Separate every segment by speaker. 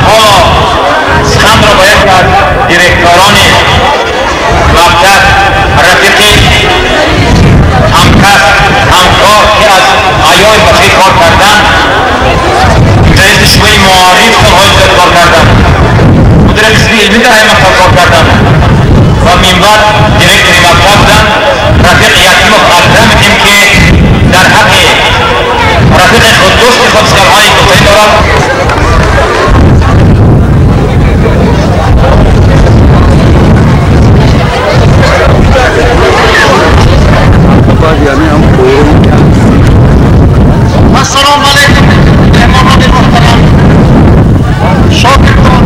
Speaker 1: حالا سخن را با یک از دیرکتوران مبدأ رفیقی همکار که از آیای بخیر کار کردن مدرس شوی معارف در کار کردن مدرس علمی در های مکتب کار کردن و من بعد دیرکتوری مکتب بودن رفیق یکی مقدم میدیم که در حق رفیق خود دوست خود سخنهای گفته دارد.
Speaker 2: السلام علیکم مهمانان محترم شاگردان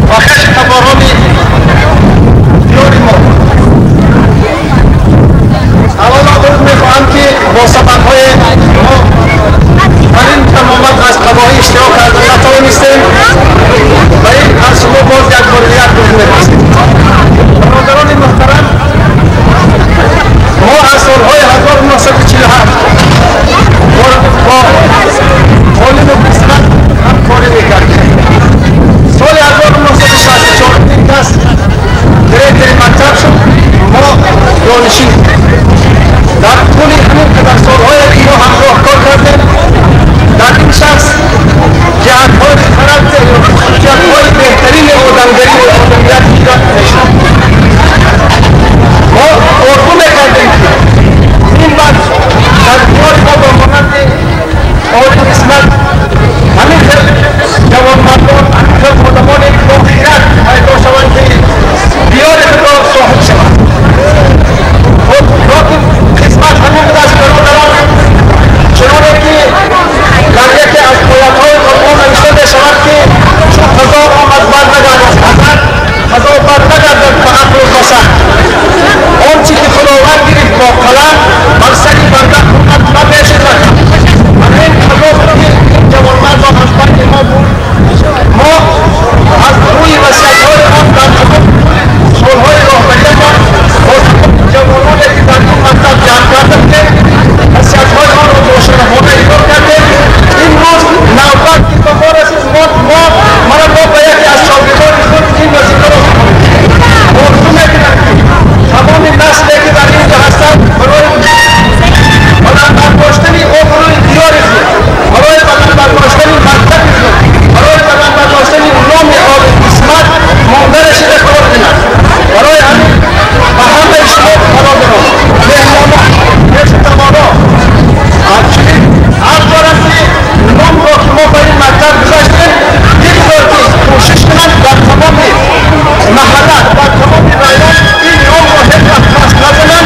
Speaker 2: و خشم‌تباران دیار ما، اولا عرض می‌خواهم که با سبق‌های ما در این تمامت از قباهی اشتراک کرده نتوانستیم و این از شما باز یک بار دیگر عرض می‌خواستیم. برادران محترم، ما از سالهای 1947 با عالم بسمت همکاری میکردیم. سال 1964 این کس دیرکتور مکتب شد، ما دانشین. در طول همین قدر سالهای که ما همراه کار کردیم، در این شخص جهت‌های خردمند و خصوصیت‌های بهترین آدمگری و آدمیت ایجاد می‌شد. ما آرزو می‌کردیم که این وقت در دیار ما با مانند عالم بسمت همین خیل جوانمردان، خیل خودمان با خیرت پیدا شوند که دیار خدا صاحب شوند. لیکن قسمت همین است برادران، چنانه که در یکی از آیات‌های قرآن نوشته می‌شود که چون هزار آمد برنگردد از حسد، هزار برنگردد به عقل و بصر. آنچه که خداوند گرفت با قلم بر سری بنده حکومت نمی‌شود. همین هزار که جوانمرد و همسفر ما بود، ما از روی وصیت‌های آن در سالهای راهبری ما با جوانانی که در این مکتب جمع کردیم که وصیت‌های آن را مشرفانه اجرا کردیم. این روز نوبت که به ما رسید، ما به یکی از شاگردان خود این وظیفه را آرزو می‌کنم که تمام نسلی که در اینجا هستند برای بلند برداشتن آبروی دیار خود، برای بلند برداشتن مکتب خود، برای بلند برداشتن نام عالم بسمت ماندنش را کار کنند. برای همین به همه شما برادران، مهمانان، خشم‌تباران، همچنین هر بارم که نام را که ما به این مکتب گذاشتیم یک بار که کوشش کنند در تمام محلات، در تمام رایان این نام را حفظ نزنند